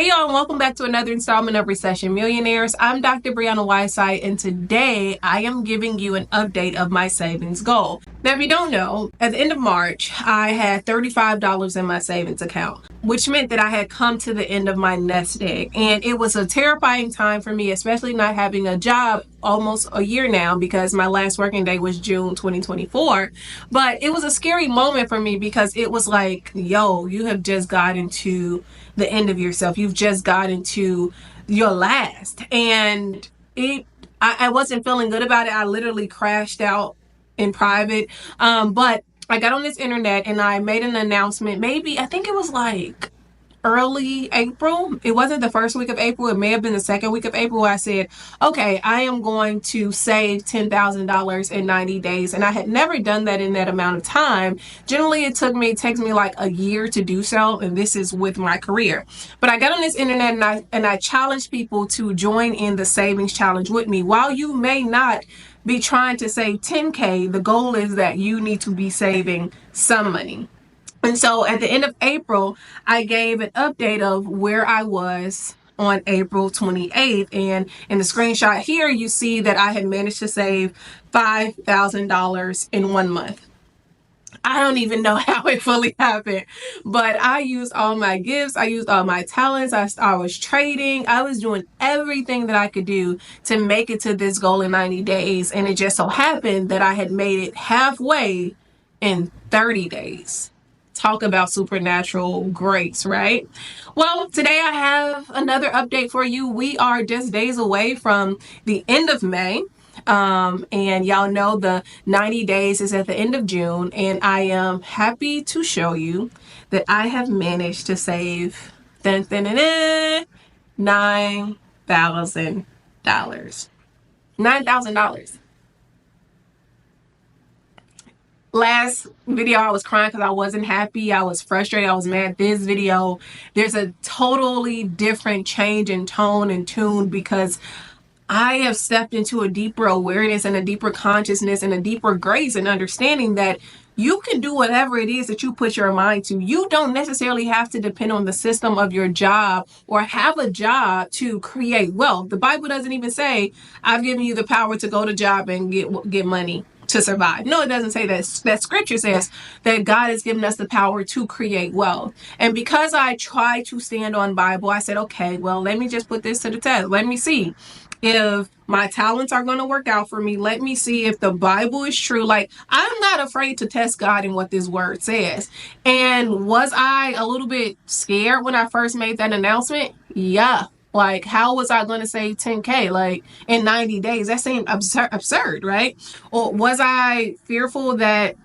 Hey y'all, and welcome back to another installment of Recession Millionaires. I'm Dr. Brianna Whiteside, and today I am giving you an update of my savings goal. Now, if you don't know, at the end of March, I had $35 in my savings account, which meant that I had come to the end of my nest egg. And it was a terrifying time for me, especially not having a job almost a year now, because my last working day was June 2024. But it was a scary moment for me because it was like, yo, you have just gotten to the end of yourself. You've just gotten to your last. And I wasn't feeling good about it. I literally crashed out in private. But I got on this internet and I made an announcement. Maybe, I think it was like early April. It wasn't the first week of April. It may have been the second week of April. I said, okay, I am going to save $10,000 in 90 days. And I had never done that in that amount of time. Generally, it takes me like a year to do so. And this is with my career. But I got on this internet and I challenged people to join in the savings challenge with me. While you may not be trying to save 10K, the goal is that you need to be saving some money. And so at the end of April, I gave an update of where I was on April 28th. And in the screenshot here, you see that I had managed to save $5,000 in 1 month. I don't even know how it fully happened, but I used all my gifts. I used all my talents. I was trading. I was doing everything that I could do to make it to this goal in 90 days. And it just so happened that I had made it halfway in 30 days. Talk about supernatural grace, right? Well, today I have another update for you. We are just days away from the end of May. And y'all know the 90 days is at the end of June. And I am happy to show you that I have managed to save $9,000. $9,000. Last video, I was crying because I wasn't happy. I was frustrated. I was mad. This video, there's a totally different change in tone and tune because I have stepped into a deeper awareness and a deeper consciousness and a deeper grace and understanding that you can do whatever it is that you put your mind to. You don't necessarily have to depend on the system of your job or have a job to create wealth. The Bible doesn't even say, I've given you the power to go to job and get money to survive. No, it doesn't say that. That scripture says that God has given us the power to create wealth. And because I try to stand on Bible, I said, okay, well, let me just put this to the test. Let me see if my talents are going to work out for me. Let me see if the Bible is true. Like, I'm not afraid to test God in what this word says. And was I a little bit scared when I first made that announcement? Yeah. Like, how was I going to save 10K like in 90 days? That seemed absurd, right? Or was I fearful that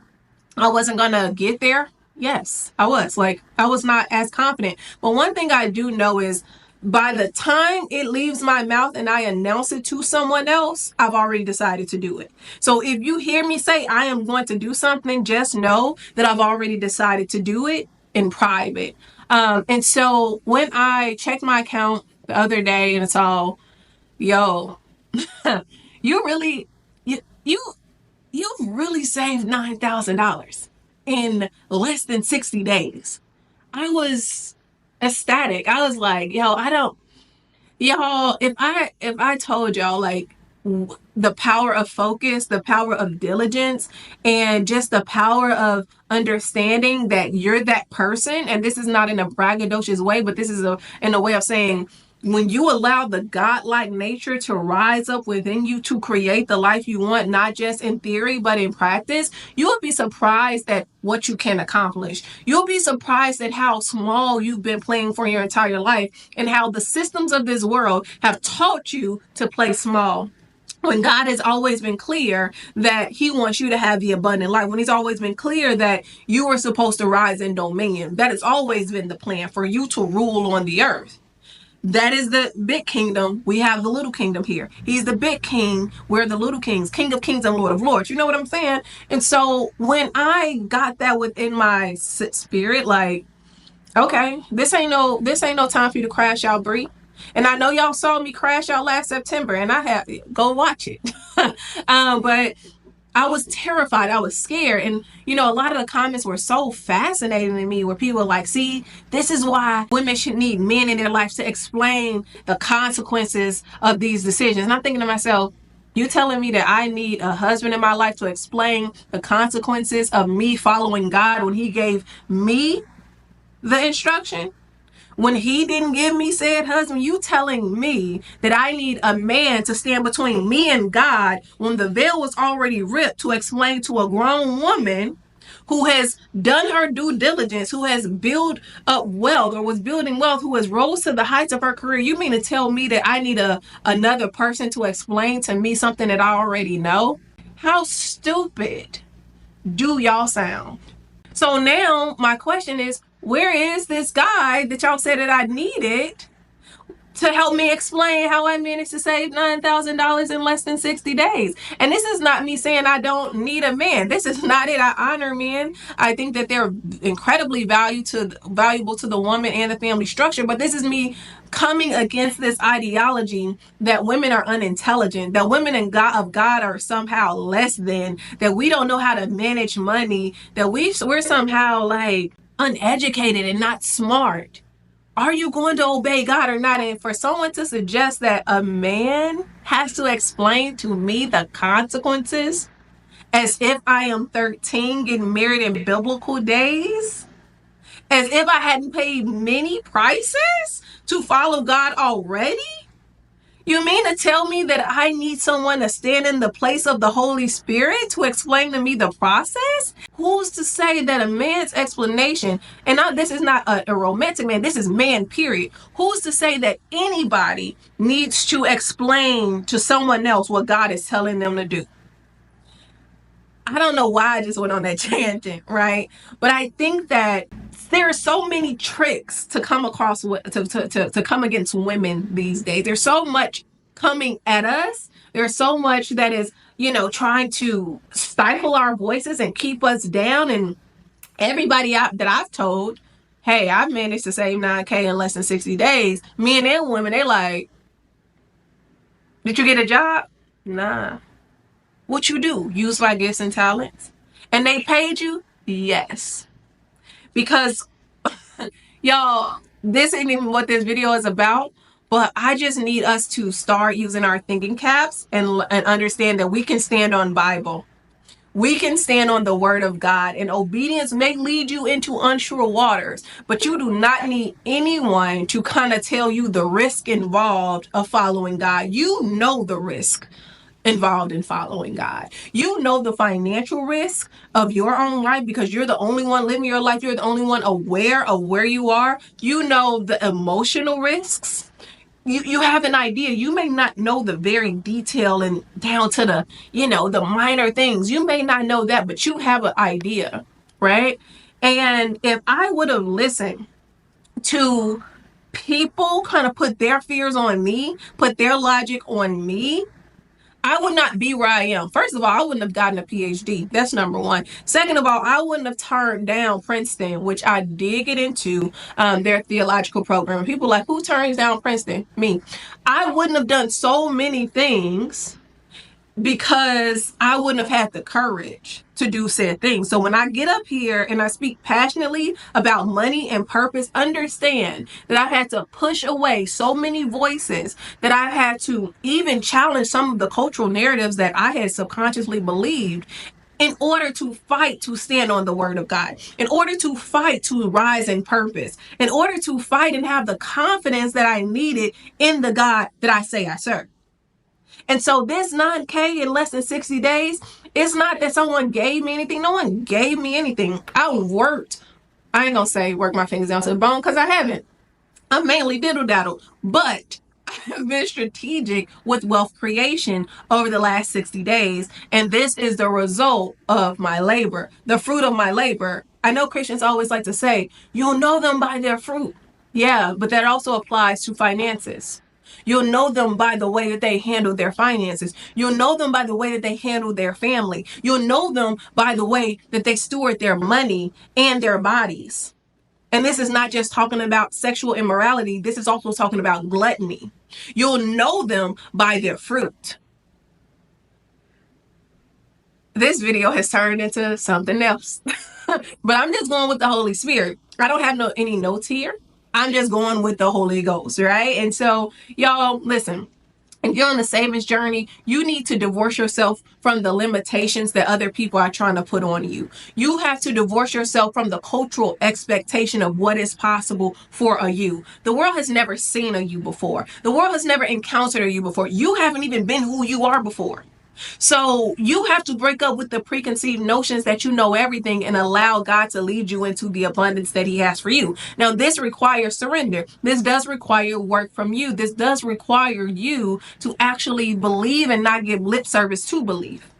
I wasn't going to get there? Yes, I was. Like, I was not as confident. But one thing I do know is by the time it leaves my mouth and I announce it to someone else, I've already decided to do it. So if you hear me say I am going to do something, just know that I've already decided to do it in private. And so when I checked my account the other day and it's all, yo, you really saved $9,000 in less than 60 days. I was ecstatic. I was like, y'all, if I told y'all like the power of focus, the power of diligence, and just the power of understanding that you're that person, and this is not in a braggadocious way, but this is in a way of saying, when you allow the godlike nature to rise up within you to create the life you want, not just in theory, but in practice, you will be surprised at what you can accomplish. You'll be surprised at how small you've been playing for your entire life and how the systems of this world have taught you to play small. When God has always been clear that he wants you to have the abundant life, when he's always been clear that you are supposed to rise in dominion, that has always been the plan for you to rule on the earth. That is the big kingdom. We have the little kingdom here. He's the big king. We're the little kings, King of kings and Lord of lords. You know what I'm saying? And so when I got that within my spirit, like, okay, this ain't no time for you to crash out, Bree. And I know y'all saw me crash out last September, and I have go watch it. But I was terrified. I was scared. And, a lot of the comments were so fascinating to me where people were like, see, this is why women should need men in their lives to explain the consequences of these decisions. And I'm thinking to myself, you telling me that I need a husband in my life to explain the consequences of me following God when he gave me the instruction? When he didn't give me said husband, you telling me that I need a man to stand between me and God when the veil was already ripped to explain to a grown woman who has done her due diligence, who has built up wealth or was building wealth, who has rose to the heights of her career. You mean to tell me that I need another person to explain to me something that I already know? How stupid do y'all sound? So now my question is, where is this guy that y'all said that I needed to help me explain how I managed to save $9,000 in less than 60 days? And this is not me saying I don't need a man. This is not it. I honor men. I think that they're incredibly valuable to the woman and the family structure. But this is me coming against this ideology that women are unintelligent, that women of God are somehow less than, that we don't know how to manage money, that we're somehow like uneducated and not smart. Are you going to obey God or not? And for someone to suggest that a man has to explain to me the consequences as if I am 13 getting married in biblical days, as if I hadn't paid many prices to follow God already? You mean to tell me that I need someone to stand in the place of the Holy Spirit to explain to me the process? Who's to say that a man's explanation, and this is not a romantic man, this is man, period. Who's to say that anybody needs to explain to someone else what God is telling them to do? I don't know why I just went on that tangent, right? But I think that there are so many tricks to come across to come against women these days. There's so much coming at us. There's so much that is, trying to stifle our voices and keep us down. And everybody that I've told, hey, I've managed to save $9,000 in less than 60 days. Men and women, they like, did you get a job? Nah. What you do? Use my gifts and talents? And they paid you? Yes. Because, y'all, this ain't even what this video is about, but I just need us to start using our thinking caps and understand that we can stand on Bible. We can stand on the word of God, and obedience may lead you into unsure waters, but you do not need anyone to kind of tell you the risk involved of following God. You know the risk involved in following God. You know the financial risk of your own life because you're the only one living your life. You're the only one aware of where you are. You know the emotional risks. You have an idea. You may not know the very detail and down to the, the minor things. You may not know that, but you have an idea, right? And if I would have listened to people kind of put their fears on me, put their logic on me, I would not be where I am. First of all, I wouldn't have gotten a PhD. That's number one. Second of all, I wouldn't have turned down Princeton, which I did get into their theological program. People like, who turns down Princeton? Me. I wouldn't have done so many things because I wouldn't have had the courage to do said things. So when I get up here and I speak passionately about money and purpose, understand that I've had to push away so many voices, that I've had to even challenge some of the cultural narratives that I had subconsciously believed in order to fight to stand on the word of God, in order to fight to rise in purpose, in order to fight and have the confidence that I needed in the God that I say I serve. And so this $9,000 in less than 60 days, it's not that someone gave me anything. No one gave me anything. I worked. I ain't gonna say work my fingers down to the bone because I haven't. I'm mainly diddle-daddle. But I've been strategic with wealth creation over the last 60 days. And this is the result of my labor, the fruit of my labor. I know Christians always like to say, you'll know them by their fruit. Yeah, but that also applies to finances. You'll know them by the way that they handle their finances. You'll know them by the way that they handle their family. You'll know them by the way that they steward their money and their bodies. And this is not just talking about sexual immorality. This is also talking about gluttony. You'll know them by their fruit. This video has turned into something else. But I'm just going with the Holy Spirit. I don't have any notes here. I'm just going with the Holy Ghost, right? And so, y'all, listen. If you're on the savings journey, you need to divorce yourself from the limitations that other people are trying to put on you. You have to divorce yourself from the cultural expectation of what is possible for a you. The world has never seen a you before. The world has never encountered a you before. You haven't even been who you are before. So you have to break up with the preconceived notions that you know everything and allow God to lead you into the abundance that He has for you. Now, this requires surrender. This does require work from you. This does require you to actually believe and not give lip service to belief.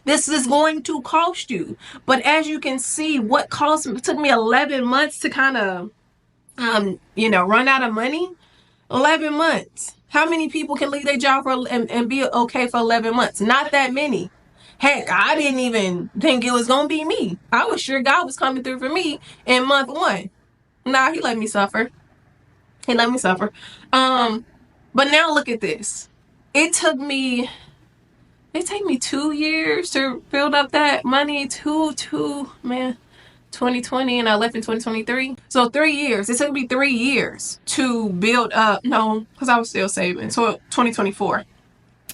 This is going to cost you. But as you can see, what cost it took me 11 months to kind of run out of money. 11 months. How many people can leave their job and be okay for 11 months? Not that many. Heck, I didn't even think it was going to be me. I was sure God was coming through for me in month 1. Nah, He let me suffer. He let me suffer. But now look at this. It took me 2 years to build up that money. Man. 2020 and I left in 2023. So 3 years. It took me 3 years to build up. No, because I was still saving. So 2024.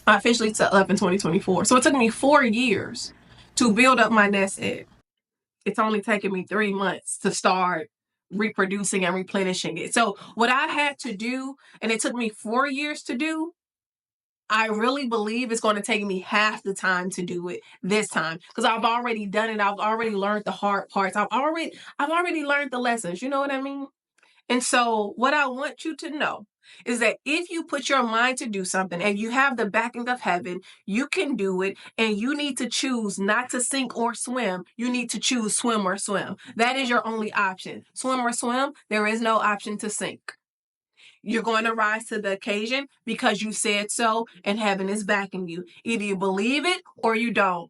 I officially left in 2024. So it took me 4 years to build up my nest egg. It's only taken me 3 months to start reproducing and replenishing it. So what I had to do, and it took me 4 years to do, I really believe it's going to take me half the time to do it this time because I've already done it. I've already learned the hard parts. I've already learned the lessons. You know what I mean? And so what I want you to know is that if you put your mind to do something and you have the backing of heaven, you can do it, and you need to choose not to sink or swim. You need to choose swim or swim. That is your only option. Swim or swim. There is no option to sink. You're going to rise to the occasion because you said so, and heaven is backing you. Either you believe it or you don't.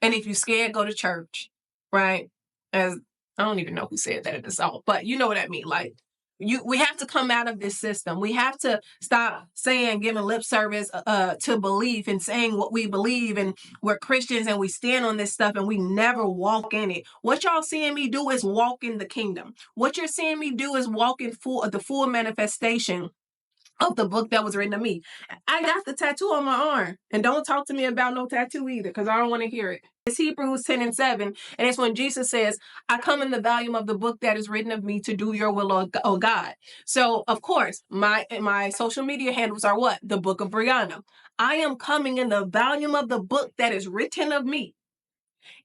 And if you're scared, go to church, right? As I don't even know who said that in the song, but you know what I mean. Like, we have to come out of this system. We have to stop giving lip service to belief and saying what we believe, and we're Christians and we stand on this stuff and we never walk in it. What y'all seeing me do is walk in the kingdom. What you're seeing me do is walk in the full manifestation of the book that was written to me. I got the tattoo on my arm. And don't talk to me about no tattoo either, because I don't want to hear it. It's Hebrews 10:7. And it's when Jesus says, I come in the volume of the book that is written of me to do your will, O God. So, of course, my social media handles are what? The Book of Brianna. I am coming in the volume of the book that is written of me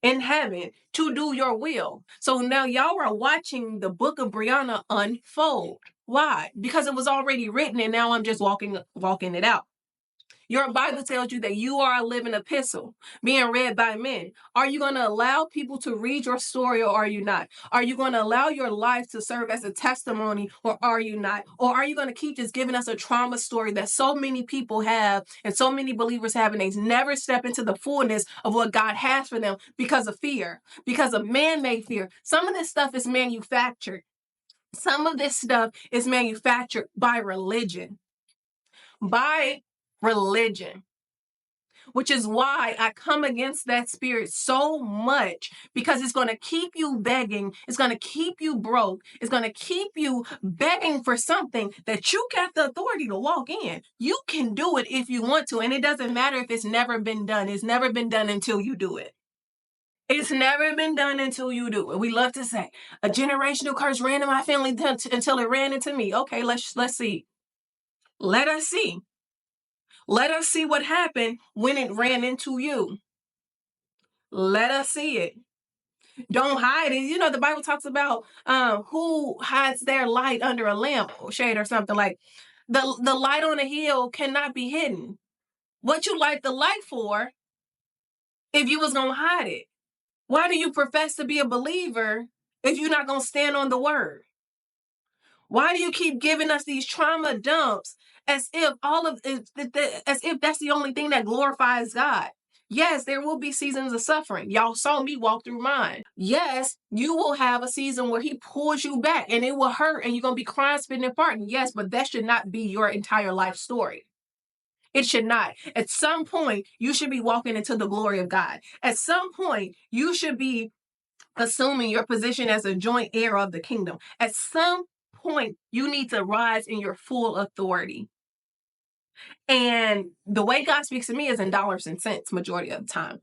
in heaven to do your will. So now y'all are watching the book of Brianna unfold. Why? Because it was already written and now I'm just walking it out. Your Bible tells you that you are a living epistle being read by men. Are you going to allow people to read your story, or are you not? Are you going to allow your life to serve as a testimony, or are you not? Or are you going to keep just giving us a trauma story that so many people have and so many believers have, and they never step into the fullness of what God has for them because of fear, because of man-made fear? Some of this stuff is manufactured. Some of this stuff is manufactured by religion. Which is why I come against that spirit so much, because it's going to keep you begging. It's going to keep you broke. It's going to keep you begging for something that you got the authority to walk in. You can do it if you want to. And it doesn't matter if it's never been done. It's never been done until you do it. It's never been done until you do it. We love to say a generational curse ran in my family until it ran into me. Okay, let's see. Let us see. Let us see what happened when it ran into you. Let us see it. Don't hide it. You know, the Bible talks about who hides their light under a lamp or shade or something. Like the light on a hill cannot be hidden. What you light the light for if you was going to hide it? Why do you profess to be a believer if you're not going to stand on the word? Why do you keep giving us these trauma dumps as if as if that's the only thing that glorifies God? Yes, there will be seasons of suffering. Y'all saw me walk through mine. Yes, you will have a season where He pulls you back and it will hurt and you're going to be crying, spitting and farting. Yes, but that should not be your entire life story. It should not. At some point, you should be walking into the glory of God. At some point, you should be assuming your position as a joint heir of the kingdom. At some point, you need to rise in your full authority. And the way God speaks to me is in dollars and cents majority of the time.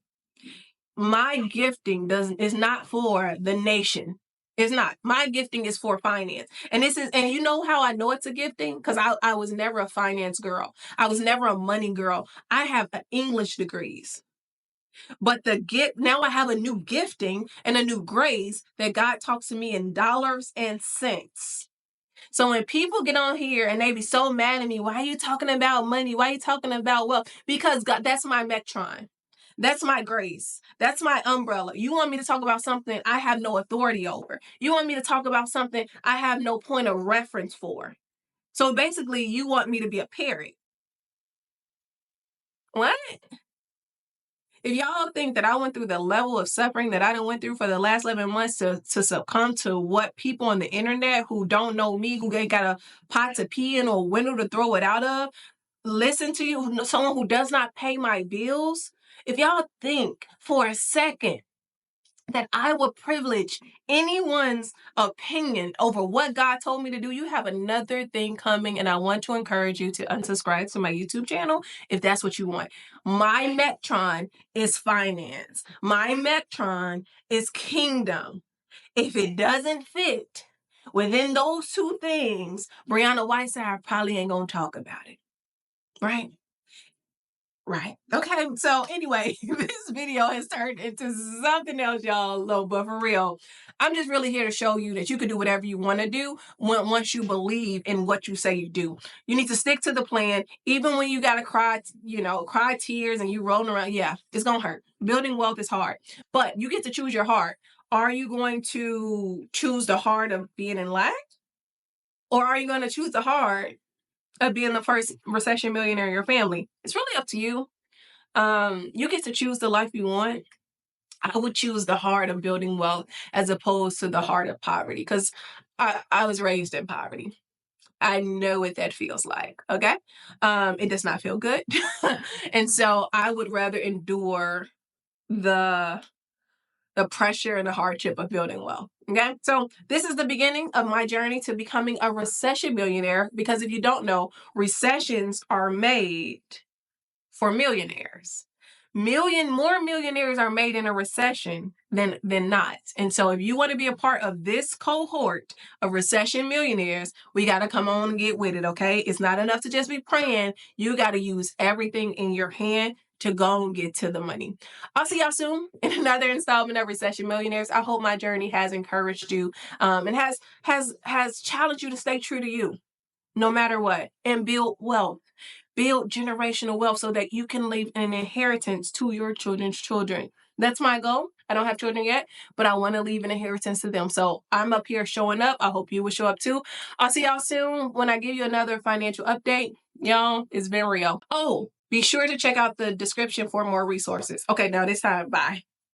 My gifting is not for the nation. It's not. My gifting is for finance. And you know how I know it's a gifting? Because I was never a finance girl. I was never a money girl. I have English degrees. But now I have a new gifting and a new grace that God talks to me in dollars and cents. So when people get on here and they be so mad at me, why are you talking about money? Why are you talking about wealth? Because God, that's my metron. That's my grace. That's my umbrella. You want me to talk about something I have no authority over. You want me to talk about something I have no point of reference for. So basically, you want me to be a parrot. What? If y'all think that I went through the level of suffering that I done went through for the last 11 months to succumb to what people on the internet who don't know me, who ain't got a pot to pee in or a window to throw it out of, listen to you, someone who does not pay my bills, if y'all think for a second that I would privilege anyone's opinion over what God told me to do, you have another thing coming, and I want to encourage you to unsubscribe to my YouTube channel if that's what you want. My metron is finance. My metron is kingdom. If it doesn't fit within those two things, Brianna Whiteside probably ain't gonna talk about it, right? Right. Okay. So anyway, this video has turned into something else, y'all. But for real, I'm just really here to show you that you can do whatever you want to do once you believe in what you say you do. You need to stick to the plan, even when you got to cry, cry tears and you rolling around. Yeah, it's going to hurt. Building wealth is hard, but you get to choose your heart. Are you going to choose the heart of being in lack? Or are you going to choose the heart of being the first recession millionaire in your family? It's really up to you. You get to choose the life you want. I would choose the heart of building wealth as opposed to the heart of poverty, because I was raised in poverty. I know what that feels like. Okay. It does not feel good. And so I would rather endure the pressure and the hardship of building wealth. Okay. So this is the beginning of my journey to becoming a recession millionaire, because if you don't know, recessions are made for millionaires. More millionaires are made in a recession than not. And so if you want to be a part of this cohort of recession millionaires, we got to come on and get with it. Okay. It's not enough to just be praying. You got to use everything in your hand to go and get to the money. I'll see y'all soon in another installment of Recession Millionaires. I hope my journey has encouraged you, and has challenged you to stay true to you no matter what, and build wealth. Build generational wealth so that you can leave an inheritance to your children's children. That's my goal. I don't have children yet, but I want to leave an inheritance to them. So I'm up here showing up. I hope you will show up too. I'll see y'all soon when I give you another financial update. Y'all, it's been real. Oh, be sure to check out the description for more resources. Okay, now this time, bye.